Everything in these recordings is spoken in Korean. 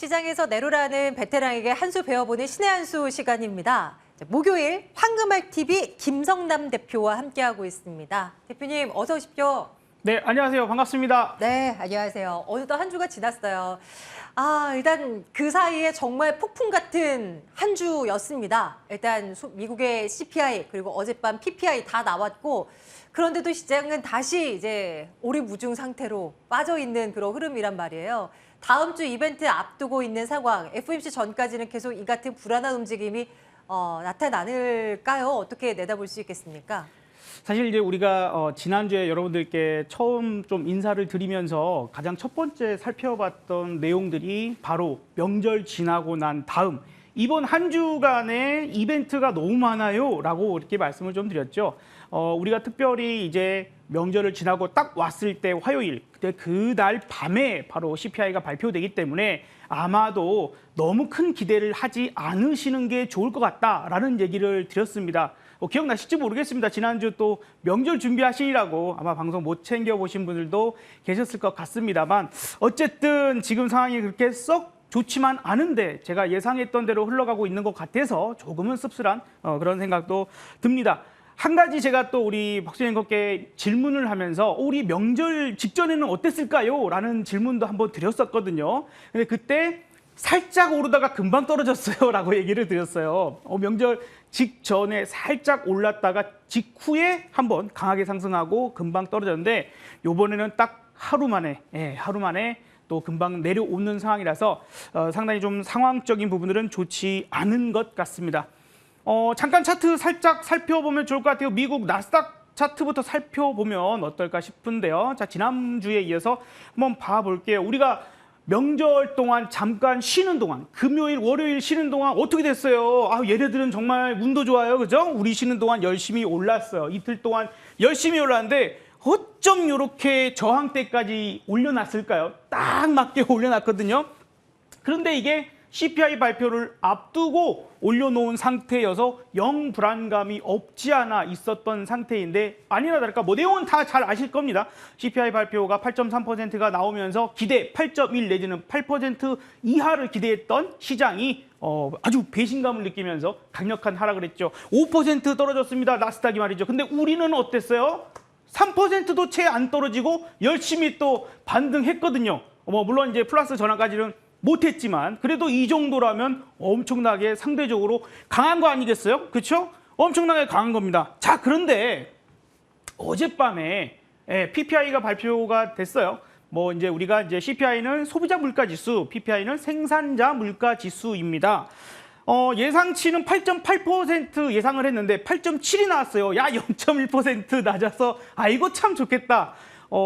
시장에서 내로라는 베테랑에게 한 수 배워보는 신의 한 수 시간입니다. 목요일 황금알 TV 김성남 대표와 함께하고 있습니다. 대표님 어서 오십시오. 네, 안녕하세요. 반갑습니다. 네, 안녕하세요. 어느덧 한 주가 지났어요. 일단 그 사이에 정말 폭풍 같은 한 주였습니다. 일단 미국의 CPI 그리고 어젯밤 PPI 다 나왔고 그런데도 시장은 다시 이제 오리무중 상태로 빠져 있는 그런 흐름이란 말이에요. 다음 주 이벤트 앞두고 있는 상황, FOMC 전까지는 계속 이 같은 불안한 움직임이 나타나는까요? 어떻게 내다볼 수 있겠습니까? 사실 이제 우리가 지난주에 여러분들께 처음 좀 인사를 드리면서 가장 첫 번째 살펴봤던 내용들이 바로 명절 지나고 난 다음 이번 한 주간의 이벤트가 너무 많아요 라고 이렇게 말씀을 좀 드렸죠. 우리가 특별히 이제 명절을 지나고 딱 왔을 때 화요일, 그날 밤에 바로 CPI가 발표되기 때문에 아마도 너무 큰 기대를 하지 않으시는 게 좋을 것 같다라는 얘기를 드렸습니다. 기억나실지 모르겠습니다. 지난주 또 명절 준비하시라고 아마 방송 못 챙겨보신 분들도 계셨을 것 같습니다만 어쨌든 지금 상황이 그렇게 썩 좋지만 않은데 제가 예상했던 대로 흘러가고 있는 것 같아서 조금은 씁쓸한 그런 생각도 듭니다. 한 가지 제가 또 우리 박수현 앵커께 질문을 하면서 우리 명절 직전에는 어땠을까요? 라는 질문도 한번 드렸었거든요. 근데 그때 살짝 오르다가 금방 떨어졌어요 라고 얘기를 드렸어요. 명절 직전에 살짝 올랐다가 직후에 한번 강하게 상승하고 금방 떨어졌는데 이번에는 딱 하루 만에 또 금방 내려오는 상황이라서 상당히 좀 상황적인 부분들은 좋지 않은 것 같습니다. 잠깐 차트 살짝 살펴보면 좋을 것 같아요. 미국 나스닥 차트부터 살펴보면 어떨까 싶은데요. 자, 지난주에 이어서 한번 봐볼게요. 우리가 명절 동안 잠깐 쉬는 동안, 금요일, 월요일 쉬는 동안 어떻게 됐어요? 얘네들은 정말 운도 좋아요. 그죠? 우리 쉬는 동안 열심히 올랐어요. 이틀 동안 열심히 올랐는데 어쩜 이렇게 저항대까지 올려놨을까요? 딱 맞게 올려놨거든요. 그런데 이게 CPI 발표를 앞두고 올려놓은 상태여서 영 불안감이 없지 않아 있었던 상태인데 아니나 다를까 내용은 다 잘 아실 겁니다. CPI 발표가 8.3%가 나오면서 기대 8.1 내지는 8% 이하를 기대했던 시장이 아주 배신감을 느끼면서 강력한 하락을 했죠. 5% 떨어졌습니다. 나스닥이 말이죠. 근데 우리는 어땠어요? 3%도 채 안 떨어지고 열심히 또 반등했거든요. 물론 이제 플러스 전환까지는 못했지만 그래도 이 정도라면 엄청나게 상대적으로 강한 거 아니겠어요? 그렇죠? 엄청나게 강한 겁니다. 자, 그런데 어젯밤에 PPI가 발표가 됐어요. 이제 우리가 이제 CPI는 소비자 물가 지수, PPI는 생산자 물가 지수입니다. 예상치는 8.8% 예상을 했는데 8.7이 나왔어요. 야, 0.1% 낮아서 이거 참 좋겠다.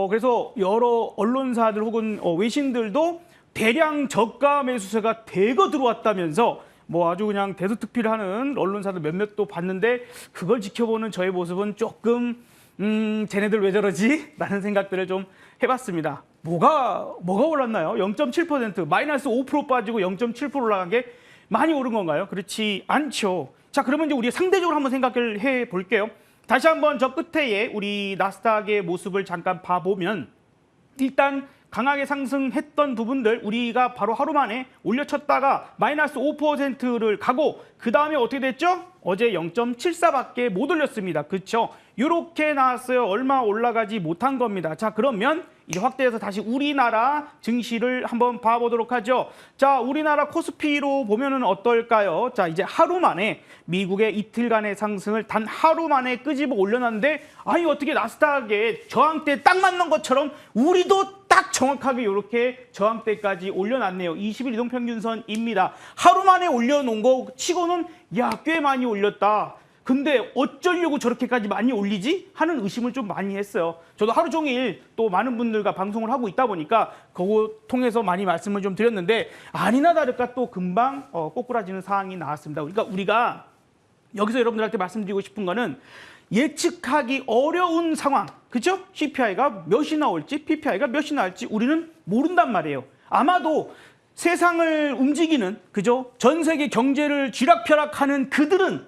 그래서 여러 언론사들 혹은 외신들도 대량 저가 매수세가 대거 들어왔다면서 아주 그냥 대두특필하는 언론사들 몇몇도 봤는데 그걸 지켜보는 저의 모습은 조금 쟤네들 왜 저러지? 라는 생각들을 좀 해봤습니다. 뭐가 올랐나요? 0.7% 마이너스 5% 빠지고 0.7% 올라간 게 많이 오른 건가요? 그렇지 않죠. 자, 그러면 이제 우리 상대적으로 한번 생각을 해볼게요. 다시 한번 저 끝에 우리 나스닥의 모습을 잠깐 봐보면 일단 강하게 상승했던 부분들 우리가 바로 하루 만에 올려쳤다가 마이너스 5%를 가고 그 다음에 어떻게 됐죠? 어제 0.74밖에 못 올렸습니다. 그렇죠? 이렇게 나왔어요. 얼마 올라가지 못한 겁니다. 자, 그러면 이제 확대해서 다시 우리나라 증시를 한번 봐보도록 하죠. 자, 우리나라 코스피로 보면은 어떨까요? 자, 이제 하루 만에 미국의 이틀간의 상승을 단 하루 만에 끄집어 올려놨는데 어떻게 나스닥에 저항대 딱 맞는 것처럼 우리도 딱 정확하게 이렇게 저항대까지 올려놨네요. 20일 이동평균선입니다. 하루 만에 올려놓은 거 치고는 꽤 많이 올렸다. 근데 어쩌려고 저렇게까지 많이 올리지? 하는 의심을 좀 많이 했어요. 저도 하루 종일 또 많은 분들과 방송을 하고 있다 보니까 그거 통해서 많이 말씀을 좀 드렸는데 아니나 다를까 또 금방 꼬꾸라지는 상황이 나왔습니다. 그러니까 우리가 여기서 여러분들한테 말씀드리고 싶은 거는 예측하기 어려운 상황, 그죠? CPI가 몇이 나올지, PPI가 몇이 나올지 우리는 모른단 말이에요. 아마도 세상을 움직이는, 그죠? 전 세계 경제를 쥐락펴락하는 그들은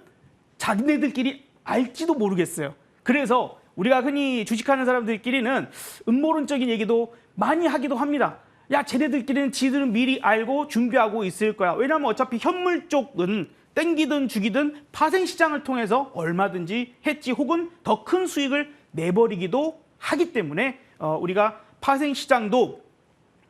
자기네들끼리 알지도 모르겠어요. 그래서 우리가 흔히 주식하는 사람들끼리는 음모론적인 얘기도 많이 하기도 합니다. 야, 쟤네들끼리는 지들은 미리 알고 준비하고 있을 거야. 왜냐하면 어차피 현물 쪽은 땡기든 죽이든 파생시장을 통해서 얼마든지 해지 혹은 더 큰 수익을 내버리기도 하기 때문에 우리가 파생시장도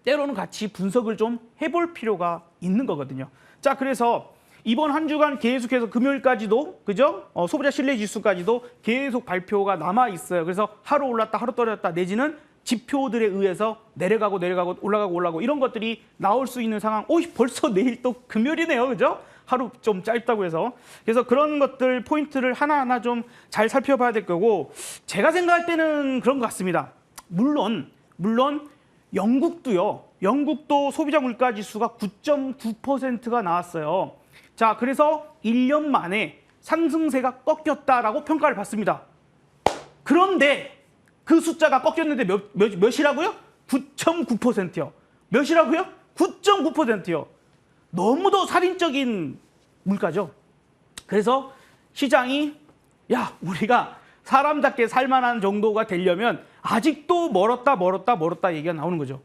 때로는 같이 분석을 좀 해볼 필요가 있는 거거든요. 자, 그래서 이번 한 주간 계속해서 금요일까지도 그죠? 소비자 신뢰 지수까지도 계속 발표가 남아 있어요. 그래서 하루 올랐다 하루 떨어졌다 내지는 지표들에 의해서 내려가고 올라가고 이런 것들이 나올 수 있는 상황. 벌써 내일 또 금요일이네요. 그죠? 하루 좀 짧다고 해서. 그래서 그런 것들 포인트를 하나하나 좀 잘 살펴봐야 될 거고, 제가 생각할 때는 그런 것 같습니다. 물론 영국도 소비자 물가 지수가 9.9%가 나왔어요. 자, 그래서 1년 만에 상승세가 꺾였다라고 평가를 받습니다. 그런데 그 숫자가 꺾였는데 몇이라고요? 9.9%요. 몇이라고요? 9.9%요. 너무도 살인적인 물가죠. 그래서 시장이 우리가 사람답게 살만한 정도가 되려면 아직도 멀었다 얘기가 나오는 거죠.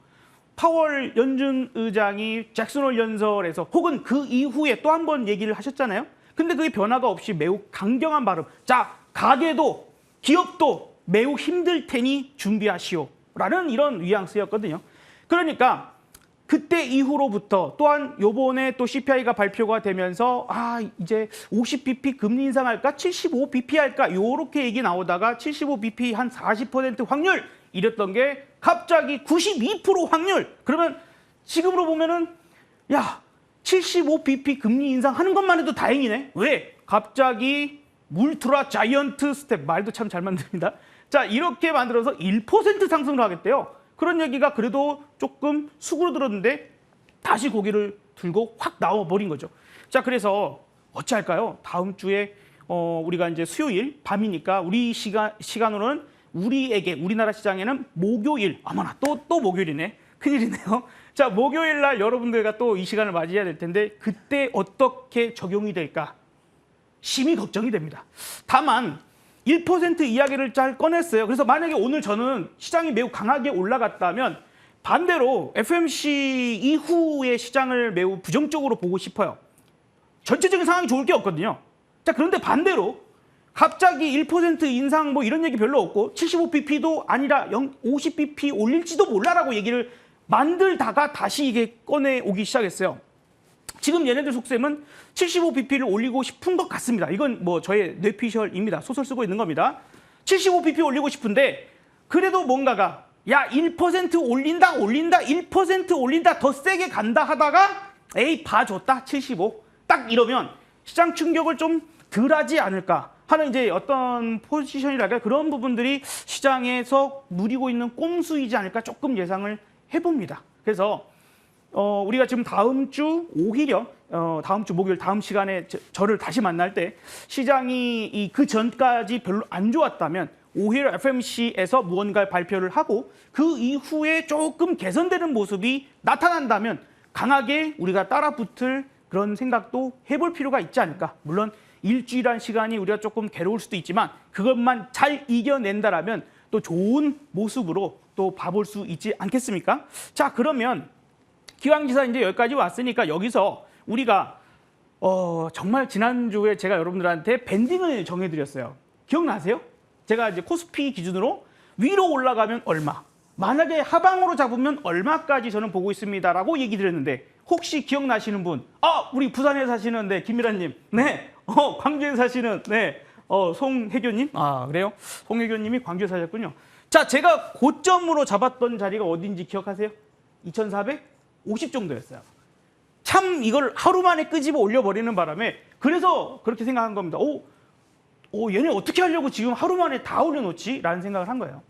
파월 연준 의장이 잭슨 홀 연설에서 혹은 그 이후에 또 한 번 얘기를 하셨잖아요. 근데 그게 변화가 없이 매우 강경한 발음. 자, 가게도 기업도 매우 힘들 테니 준비하시오. 라는 이런 뉘앙스였거든요. 그러니까 그때 이후로부터 또한 요번에 또 CPI가 발표가 되면서 이제 50bp 금리 인상할까 75bp 할까 요렇게 얘기 나오다가 75bp 한 40% 확률 이랬던 게 갑자기 92% 확률. 그러면 지금으로 보면은 75bp 금리 인상하는 것만 해도 다행이네. 왜? 갑자기 울트라 자이언트 스텝, 말도 참 잘 만듭니다. 자, 이렇게 만들어서 1% 상승을 하겠대요. 그런 얘기가 그래도 조금 수그러들었는데 다시 고개를 들고 확 나와버린 거죠. 자, 그래서 어찌할까요? 다음 주에 우리가 이제 수요일 밤이니까 우리 시간으로는 우리나라 시장에는 목요일, 아마나 또 목요일이네. 큰일이네요. 자, 목요일 날 여러분들과 또 이 시간을 맞이해야 될 텐데 그때 어떻게 적용이 될까? 심히 걱정이 됩니다. 다만 1% 이야기를 잘 꺼냈어요. 그래서 만약에 오늘 저는 시장이 매우 강하게 올라갔다면 반대로 FOMC 이후의 시장을 매우 부정적으로 보고 싶어요. 전체적인 상황이 좋을 게 없거든요. 자, 그런데 반대로 갑자기 1% 인상 뭐 이런 얘기 별로 없고 75bp도 아니라 50bp 올릴지도 몰라라고 얘기를 만들다가 다시 이게 꺼내오기 시작했어요. 지금 얘네들 속셈은 75bp를 올리고 싶은 것 같습니다. 이건 뭐 저의 뇌피셜입니다. 소설 쓰고 있는 겁니다. 75bp 올리고 싶은데 그래도 뭔가가 1% 올린다 1% 올린다 더 세게 간다 하다가 에이 봐줬다 75 딱 이러면 시장 충격을 좀 덜하지 않을까 하는 이제 어떤 포지션이랄까 그런 부분들이 시장에서 누리고 있는 꼼수이지 않을까 조금 예상을 해봅니다. 그래서 우리가 지금 다음 주 오히려 다음 주 목요일 다음 시간에 저를 다시 만날 때 시장이 그 전까지 별로 안 좋았다면 오히려 FOMC에서 무언가 발표를 하고 그 이후에 조금 개선되는 모습이 나타난다면 강하게 우리가 따라붙을 그런 생각도 해볼 필요가 있지 않을까. 물론 일주일한 시간이 우리가 조금 괴로울 수도 있지만 그것만 잘 이겨낸다라면 또 좋은 모습으로 또 봐볼 수 있지 않겠습니까? 자, 그러면 기왕지사 이제 여기까지 왔으니까 여기서 우리가 정말 지난주에 제가 여러분들한테 밴딩을 정해드렸어요. 기억나세요? 제가 이제 코스피 기준으로 위로 올라가면 얼마, 만약에 하방으로 잡으면 얼마까지 저는 보고 있습니다라고 얘기 드렸는데 혹시 기억나시는 분? 우리 부산에 사시는 김미라님, 네, 광주에 사시는 송혜교님, 그래요? 송혜교님이 광주에 사셨군요. 자, 제가 고점으로 잡았던 자리가 어딘지 기억하세요? 2,450 정도였어요. 참 이걸 하루 만에 끄집어 올려버리는 바람에 그래서 그렇게 생각한 겁니다. 얘네 어떻게 하려고 지금 하루 만에 다 올려놓지? 라는 생각을 한 거예요.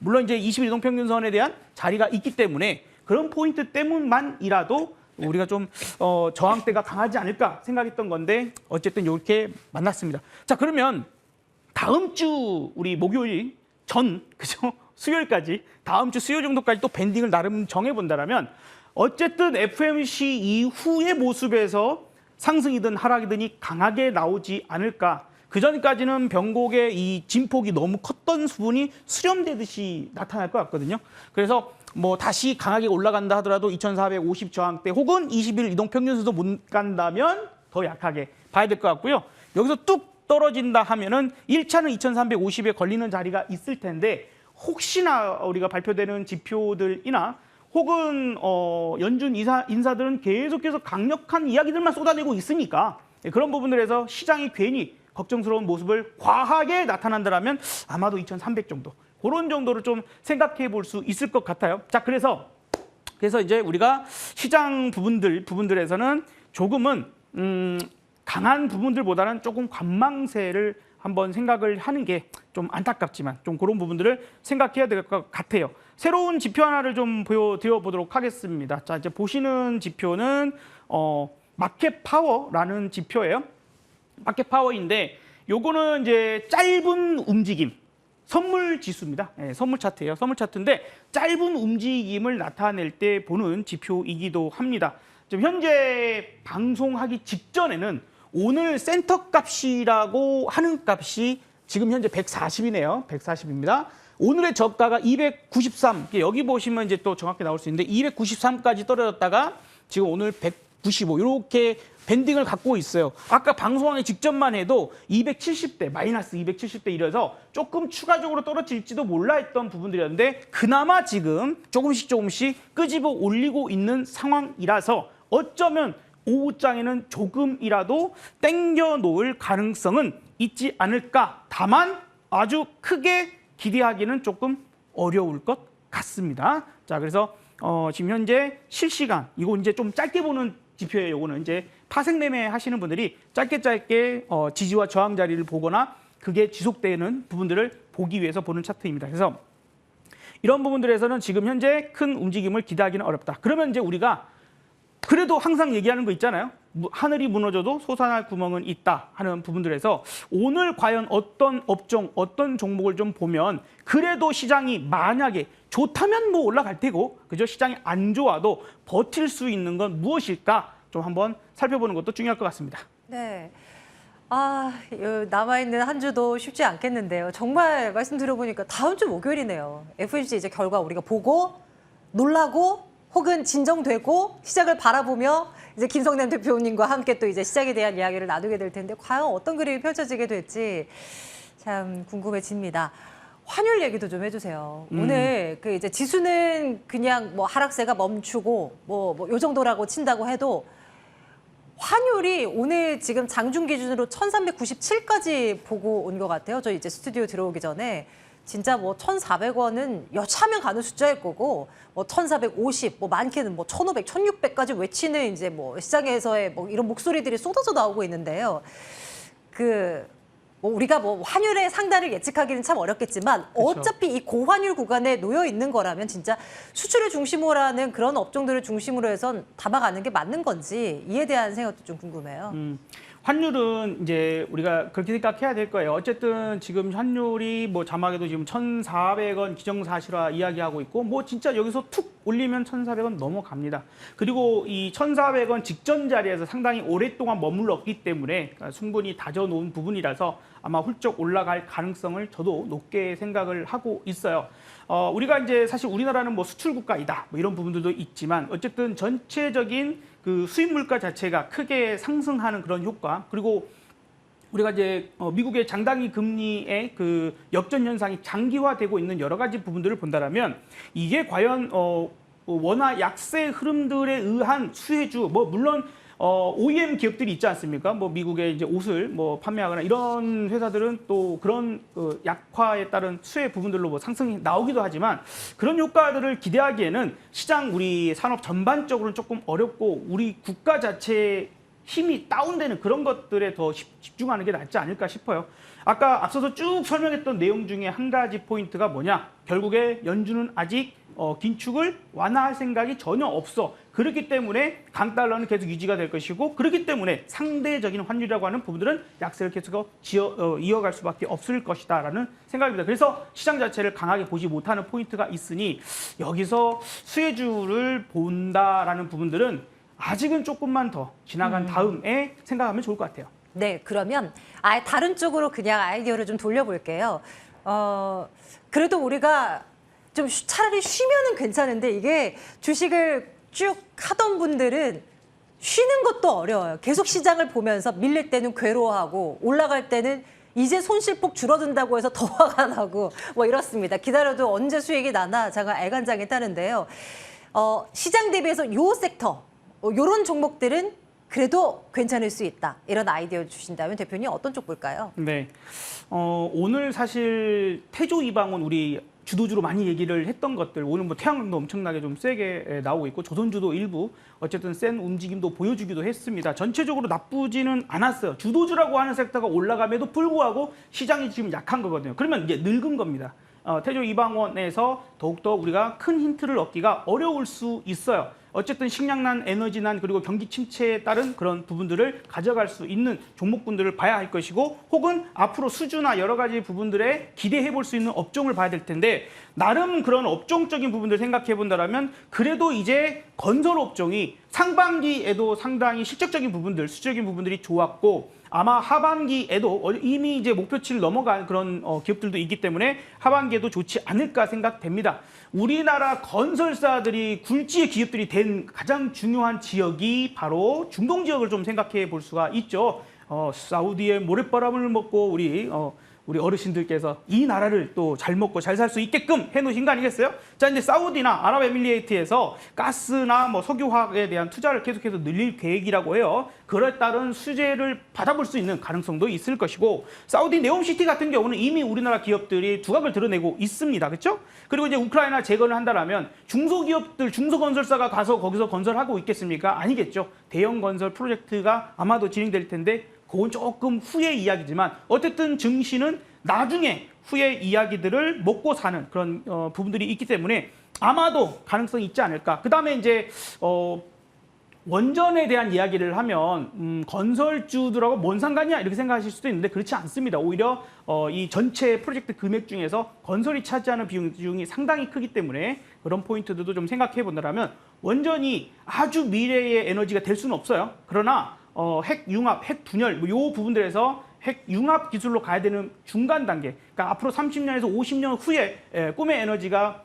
물론 이제 20일 이동평균선에 대한 자리가 있기 때문에 그런 포인트 때문만이라도 우리가 좀 저항대가 강하지 않을까 생각했던 건데 어쨌든 이렇게 만났습니다. 자, 그러면 다음 주 우리 목요일 그죠? 수요일까지 다음 주 수요일 정도까지 또 밴딩을 나름 정해본다라면 어쨌든 FOMC 이후의 모습에서 상승이든 하락이든이 강하게 나오지 않을까. 그 전까지는 변곡의 이 진폭이 너무 컸던 수분이 수렴되듯이 나타날 것 같거든요. 그래서 뭐 다시 강하게 올라간다 하더라도 2450 저항대 혹은 20일 이동 평균선도 못 간다면 더 약하게 봐야 될 것 같고요. 여기서 뚝 떨어진다 하면은 1차는 2350에 걸리는 자리가 있을 텐데 혹시나 우리가 발표되는 지표들이나 혹은 연준 인사들은 계속해서 강력한 이야기들만 쏟아내고 있으니까 그런 부분들에서 시장이 괜히 걱정스러운 모습을 과하게 나타난다면 아마도 2300 정도 그런 정도를 좀 생각해 볼 수 있을 것 같아요. 자, 그래서 이제 우리가 시장 부분들에서는 조금은 강한 부분들보다는 조금 관망세를 한번 생각을 하는 게 좀 안타깝지만 좀 그런 부분들을 생각해야 될 것 같아요. 새로운 지표 하나를 좀 보여드려 보도록 하겠습니다. 자, 이제 보시는 지표는 마켓 파워라는 지표예요. 마켓 파워인데 요거는 이제 짧은 움직임 선물 지수입니다. 네, 선물 차트예요. 선물 차트인데 짧은 움직임을 나타낼 때 보는 지표이기도 합니다. 지금 현재 방송하기 직전에는 오늘 센터 값이라고 하는 값이 지금 현재 140이네요. 140입니다. 오늘의 저가가 293. 여기 보시면 이제 또 정확히 나올 수 있는데 293까지 떨어졌다가 지금 오늘 195 이렇게 밴딩을 갖고 있어요. 아까 방송하기 직전만 해도 270대, 마이너스 270대 이래서 조금 추가적으로 떨어질지도 몰라 했던 부분들이었는데 그나마 지금 조금씩 끄집어 올리고 있는 상황이라서 어쩌면 오후장에는 조금이라도 땡겨 놓을 가능성은 있지 않을까. 다만 아주 크게 기대하기는 조금 어려울 것 같습니다. 자, 그래서 지금 현재 실시간 이거 이제 좀 짧게 보는 지표예요. 이거는 이제 파생 매매 하시는 분들이 짧게 지지와 저항 자리를 보거나 그게 지속되는 부분들을 보기 위해서 보는 차트입니다. 그래서 이런 부분들에서는 지금 현재 큰 움직임을 기대하기는 어렵다. 그러면 이제 우리가 그래도 항상 얘기하는 거 있잖아요. 하늘이 무너져도 솟아날 구멍은 있다 하는 부분들에서 오늘 과연 어떤 업종, 어떤 종목을 좀 보면 그래도 시장이 만약에 좋다면 뭐 올라갈 테고 그죠? 시장이 안 좋아도 버틸 수 있는 건 무엇일까? 좀 한번 살펴보는 것도 중요할 것 같습니다. 네. 남아있는 한 주도 쉽지 않겠는데요. 정말 말씀 들어보니까 다음 주 목요일이네요. FOMC 이제 결과 우리가 보고 놀라고 혹은 진정되고 시작을 바라보며 이제 김성남 대표님과 함께 또 이제 시작에 대한 이야기를 나누게 될 텐데 과연 어떤 그림이 펼쳐지게 될지 참 궁금해집니다. 환율 얘기도 좀 해주세요. 오늘 그 이제 지수는 그냥 뭐 하락세가 멈추고 뭐 요 정도라고 친다고 해도 환율이 오늘 지금 장중 기준으로 1397까지 보고 온 것 같아요. 저 이제 스튜디오 들어오기 전에 진짜 뭐 1,400원은 여차하면 가는 숫자일 거고 뭐 1,450, 뭐 많게는 뭐 1,500, 1,600까지 외치는 이제 뭐 시장에서의 뭐 이런 목소리들이 쏟아져 나오고 있는데요. 뭐 우리가 뭐 환율의 상단을 예측하기는 참 어렵겠지만 그렇죠. 어차피 이 고환율 구간에 놓여 있는 거라면 진짜 수출을 중심으로 하는 그런 업종들을 중심으로 해선 담아가는 게 맞는 건지 이에 대한 생각도 좀 궁금해요. 환율은 이제 우리가 그렇게 생각해야 될 거예요. 어쨌든 지금 환율이 뭐 자막에도 지금 1,400원 기정사실화 이야기하고 있고 뭐 진짜 여기서 툭 올리면 1,400원 넘어갑니다. 그리고 이 1,400원 직전 자리에서 상당히 오랫동안 머물렀기 때문에 충분히 다져놓은 부분이라서 아마 훌쩍 올라갈 가능성을 저도 높게 생각을 하고 있어요. 우리가 이제 사실 우리나라는 뭐 수출 국가이다 뭐 이런 부분들도 있지만 어쨌든 전체적인 그 수입 물가 자체가 크게 상승하는 그런 효과 그리고 우리가 이제 미국의 장단기 금리의 그 역전 현상이 장기화되고 있는 여러 가지 부분들을 본다라면 이게 과연 원화 약세 흐름들에 의한 수혜주 뭐 물론 OEM 기업들이 있지 않습니까? 뭐 미국의 이제 옷을 뭐 판매하거나 이런 회사들은 또 그런 약화에 따른 수혜 부분들로 뭐 상승이 나오기도 하지만 그런 효과들을 기대하기에는 시장 우리 산업 전반적으로는 조금 어렵고 우리 국가 자체의 힘이 다운되는 그런 것들에 더 집중하는 게 낫지 않을까 싶어요. 아까 앞서서 쭉 설명했던 내용 중에 한 가지 포인트가 뭐냐? 결국에 연준은 아직 긴축을 완화할 생각이 전혀 없어. 그렇기 때문에 강달러는 계속 유지가 될 것이고 그렇기 때문에 상대적인 환율이라고 하는 부분들은 약세를 계속 이어갈 수밖에 없을 것이다라는 생각입니다. 그래서 시장 자체를 강하게 보지 못하는 포인트가 있으니 여기서 수혜주를 본다라는 부분들은 아직은 조금만 더 지나간 다음에 생각하면 좋을 것 같아요. 네, 그러면 아예 다른 쪽으로 그냥 아이디어를 좀 돌려볼게요. 그래도 우리가 좀 차라리 쉬면은 괜찮은데 이게 주식을 쭉 하던 분들은 쉬는 것도 어려워요. 계속 시장을 보면서 밀릴 때는 괴로워하고 올라갈 때는 이제 손실폭 줄어든다고 해서 더 화가 나고 뭐 이렇습니다. 기다려도 언제 수익이 나나 제가 애간장에 타는데요. 시장 대비해서 요 섹터, 요런 종목들은 그래도 괜찮을 수 있다. 이런 아이디어 주신다면 대표님 어떤 쪽 볼까요? 네. 오늘 사실 태조 이방원 우리 주도주로 많이 얘기를 했던 것들 오늘 뭐 태양광도 엄청나게 좀 세게 나오고 있고 조선주도 일부 어쨌든 센 움직임도 보여주기도 했습니다. 전체적으로 나쁘지는 않았어요. 주도주라고 하는 섹터가 올라감에도 불구하고 시장이 지금 약한 거거든요. 그러면 이제 늙은 겁니다. 태조 이방원에서 더욱더 우리가 큰 힌트를 얻기가 어려울 수 있어요. 어쨌든 식량난, 에너지난 그리고 경기 침체에 따른 그런 부분들을 가져갈 수 있는 종목군들을 봐야 할 것이고 혹은 앞으로 수주나 여러 가지 부분들에 기대해 볼 수 있는 업종을 봐야 될 텐데 나름 그런 업종적인 부분들 생각해 본다면 그래도 이제 건설 업종이 상반기에도 상당히 실적적인 부분들, 수적인 부분들이 좋았고 아마 하반기에도 이미 이제 목표치를 넘어간 그런 기업들도 있기 때문에 하반기에도 좋지 않을까 생각됩니다. 우리나라 건설사들이 굴지의 기업들이 된 가장 중요한 지역이 바로 중동 지역을 좀 생각해 볼 수가 있죠. 사우디의 모래바람을 먹고 우리 어르신들께서 이 나라를 또 잘 먹고 잘 살 수 있게끔 해놓으신 거 아니겠어요? 자, 이제 사우디나 아랍에미리에이트에서 가스나 뭐 석유화학에 대한 투자를 계속해서 늘릴 계획이라고 해요. 그에 따른 수혜를 받아볼 수 있는 가능성도 있을 것이고 사우디 네옴시티 같은 경우는 이미 우리나라 기업들이 두각을 드러내고 있습니다. 그렇죠? 그리고 이제 우크라이나 재건을 한다라면 중소기업들, 중소건설사가 가서 거기서 건설하고 있겠습니까? 아니겠죠. 대형 건설 프로젝트가 아마도 진행될 텐데 그건 조금 후의 이야기지만 어쨌든 증시는 나중에 후의 이야기들을 먹고 사는 그런 부분들이 있기 때문에 아마도 가능성이 있지 않을까. 그다음에 이제 원전에 대한 이야기를 하면 건설주들하고 뭔 상관이야 이렇게 생각하실 수도 있는데 그렇지 않습니다. 오히려 이 전체 프로젝트 금액 중에서 건설이 차지하는 비중이 상당히 크기 때문에 그런 포인트들도 좀 생각해 본다면 원전이 아주 미래의 에너지가 될 수는 없어요. 그러나 핵 융합, 핵 분열 요 부분들에서 핵 융합 기술로 가야 되는 중간 단계. 그러니까 앞으로 30년에서 50년 후에 꿈의 에너지가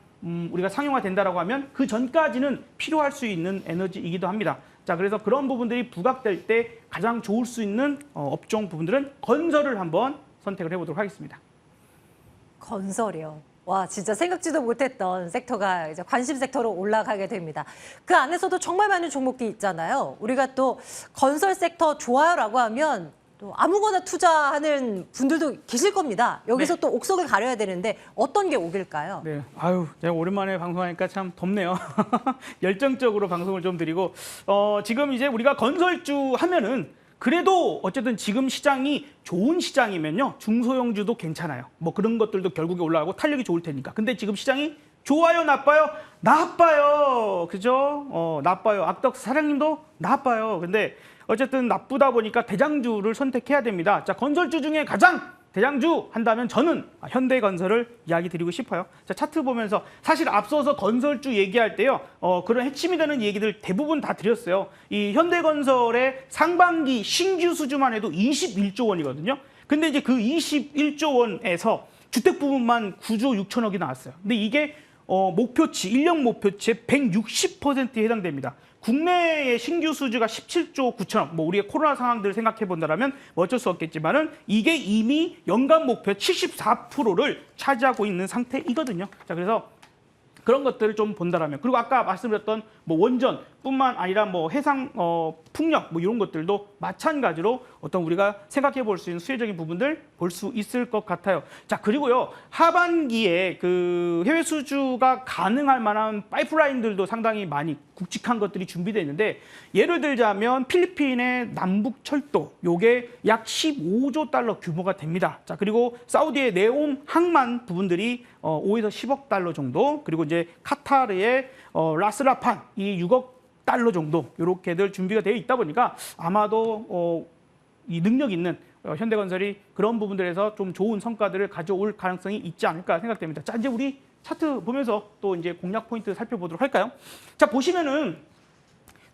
우리가 상용화된다라고 하면 그 전까지는 필요할 수 있는 에너지이기도 합니다. 자, 그래서 그런 부분들이 부각될 때 가장 좋을 수 있는 업종 부분들은 건설을 한번 선택을 해보도록 하겠습니다. 건설이요. 와, 진짜 생각지도 못했던 섹터가 이제 관심 섹터로 올라가게 됩니다. 그 안에서도 정말 많은 종목들이 있잖아요. 우리가 또 건설 섹터 좋아요라고 하면 또 아무거나 투자하는 분들도 계실 겁니다. 여기서 네. 또 옥석을 가려야 되는데 어떤 게 옥일까요? 네, 아유, 제가 오랜만에 방송하니까 참 덥네요. 열정적으로 방송을 좀 드리고 지금 이제 우리가 건설주 하면은 그래도 어쨌든 지금 시장이 좋은 시장이면요 중소형주도 괜찮아요. 뭐 그런 것들도 결국에 올라가고 탄력이 좋을 테니까. 근데 지금 시장이 좋아요, 나빠요? 나빠요, 그죠? 나빠요. 악덕 사장님도 나빠요. 근데 어쨌든 나쁘다 보니까 대장주를 선택해야 됩니다. 자, 건설주 중에 가장 대장주 한다면 저는 현대건설을 이야기 드리고 싶어요. 자, 차트 보면서 사실 앞서서 건설주 얘기할 때요. 그런 핵심이 되는 얘기들 대부분 다 드렸어요. 이 현대건설의 상반기 신규 수주만 해도 21조 원이거든요. 근데 이제 그 21조 원에서 주택 부분만 9조 6천억이 나왔어요. 근데 이게 목표치, 인력 목표치의 160%에 해당됩니다. 국내의 신규 수주가 17조 9천억, 뭐 우리의 코로나 상황들을 생각해 본다면 어쩔 수 없겠지만은 이게 이미 연간 목표 74%를 차지하고 있는 상태이거든요. 자, 그래서 그런 것들을 좀 본다라면, 그리고 아까 말씀드렸던 뭐 원전뿐만 아니라 뭐 해상 풍력 뭐 이런 것들도 마찬가지로 어떤 우리가 생각해 볼 수 있는 수혜적인 부분들 볼 수 있을 것 같아요. 자, 그리고요 하반기에 그 해외 수주가 가능할 만한 파이프라인들도 상당히 많이 굵직한 것들이 준비되어 있는데, 예를 들자면 필리핀의 남북 철도 요게 약 15조 달러 규모가 됩니다. 자, 그리고 사우디의 네옴 항만 부분들이 5에서 10억 달러 정도, 그리고 이제 카타르의 라스라판 이 6억 달러 정도 이렇게들 준비가 되어 있다 보니까 아마도 이 능력 있는 현대건설이 그런 부분들에서 좀 좋은 성과들을 가져올 가능성이 있지 않을까 생각됩니다. 자, 이제 우리 차트 보면서 또 이제 공략 포인트 살펴보도록 할까요? 자, 보시면은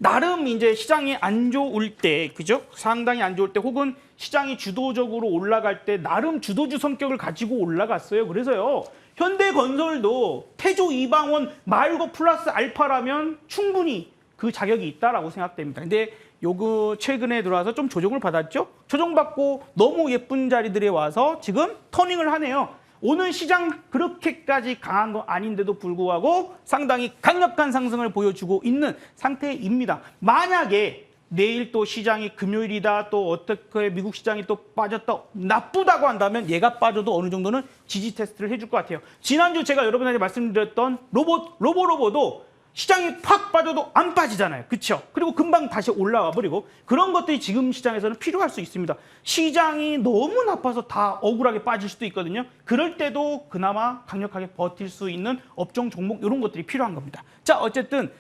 나름 이제 시장이 안 좋을 때, 그죠? 상당히 안 좋을 때 혹은 시장이 주도적으로 올라갈 때 나름 주도주 성격을 가지고 올라갔어요. 그래서요. 현대건설도 태조 이방원 말고 플러스 알파라면 충분히 그 자격이 있다라고 생각됩니다. 근데 요거 최근에 들어와서 좀 조정을 받았죠? 조정받고 너무 예쁜 자리들에 와서 지금 터닝을 하네요. 오늘 시장 그렇게까지 강한 거 아닌데도 불구하고 상당히 강력한 상승을 보여주고 있는 상태입니다. 만약에 내일 또 시장이 금요일이다, 또 어떻게 미국 시장이 또 빠졌다, 나쁘다고 한다면 얘가 빠져도 어느 정도는 지지 테스트를 해줄 것 같아요. 지난주 제가 여러분한테 말씀드렸던 로보도 시장이 팍 빠져도 안 빠지잖아요. 그렇죠? 그리고 금방 다시 올라와 버리고 그런 것들이 지금 시장에서는 필요할 수 있습니다. 시장이 너무 나빠서 다 억울하게 빠질 수도 있거든요. 그럴 때도 그나마 강력하게 버틸 수 있는 업종 종목 이런 것들이 필요한 겁니다. 자, 어쨌든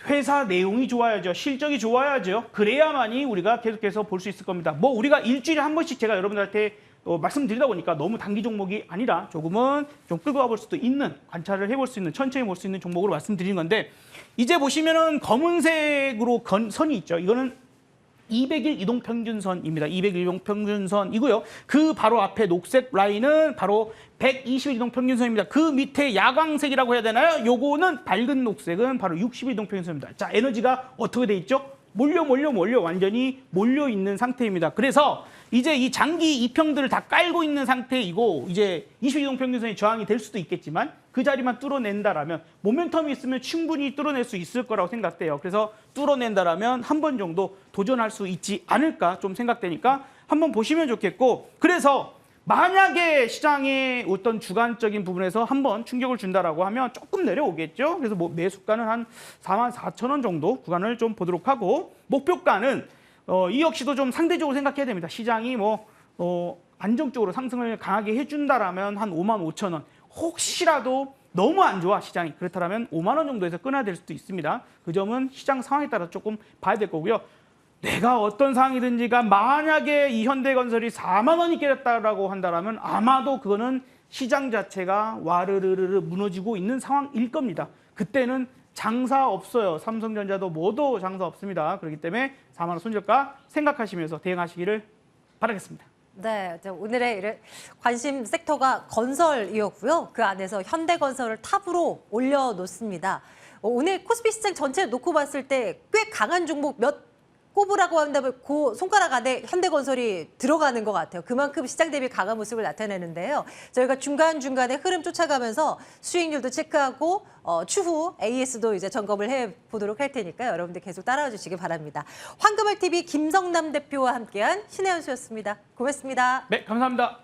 회사 내용이 좋아야죠. 실적이 좋아야죠. 그래야만이 우리가 계속해서 볼 수 있을 겁니다. 뭐 우리가 일주일에 한 번씩 제가 여러분들한테 말씀드리다 보니까 너무 단기 종목이 아니라 조금은 좀 끌고 가볼 수도 있는, 관찰을 해볼 수 있는, 천천히 볼 수 있는 종목으로 말씀드리는 건데, 이제 보시면은 검은색으로 선이 있죠. 이거는 200일 이동평균선입니다. 200일 이동평균선이고요. 그 바로 앞에 녹색 라인은 바로 120일 이동평균선입니다. 그 밑에 야광색이라고 해야 되나요? 요거는 밝은 녹색은 바로 60일 이동평균선입니다. 자, 에너지가 어떻게 돼 있죠? 몰려 완전히 몰려 있는 상태입니다. 그래서 이제 이 장기 이평들을 다 깔고 있는 상태이고 이제 20이동 평균선이 저항이 될 수도 있겠지만 그 자리만 뚫어낸다라면 모멘텀이 있으면 충분히 뚫어낼 수 있을 거라고 생각돼요. 그래서 뚫어낸다라면 한 번 정도 도전할 수 있지 않을까 좀 생각되니까 한번 보시면 좋겠고, 그래서 만약에 시장의 어떤 주관적인 부분에서 한번 충격을 준다라고 하면 조금 내려오겠죠. 그래서 뭐 매수가는 한 44,000원 정도 구간을 좀 보도록 하고, 목표가는 이 역시도 좀 상대적으로 생각해야 됩니다. 시장이 안정적으로 상승을 강하게 해준다라면 한 55,000원. 혹시라도 너무 안 좋아 시장이, 그렇다면 5만 원 정도에서 끊어야 될 수도 있습니다. 그 점은 시장 상황에 따라 조금 봐야 될 거고요. 내가 어떤 상황이든지가 만약에 이 현대건설이 4만 원이 깨졌다라고 한다면 아마도 그거는 시장 자체가 와르르르 무너지고 있는 상황일 겁니다. 그때는 장사 없어요. 삼성전자도 모두 장사 없습니다. 그렇기 때문에 4만 원 손절가 생각하시면서 대응하시기를 바라겠습니다. 네, 오늘의 관심 섹터가 건설이었고요. 그 안에서 현대건설을 탑으로 올려놓습니다. 오늘 코스피 시장 전체를 놓고 봤을 때 꽤 강한 종목 몇 꼽으라고 한다면 그 손가락 안에 현대건설이 들어가는 것 같아요. 그만큼 시장 대비 강한 모습을 나타내는데요. 저희가 중간중간에 흐름 쫓아가면서 수익률도 체크하고 추후 AS도 이제 점검을 해보도록 할 테니까 여러분들 계속 따라와 주시기 바랍니다. 황금알TV 김성남 대표와 함께한 신혜연 씨였습니다. 고맙습니다. 네, 감사합니다.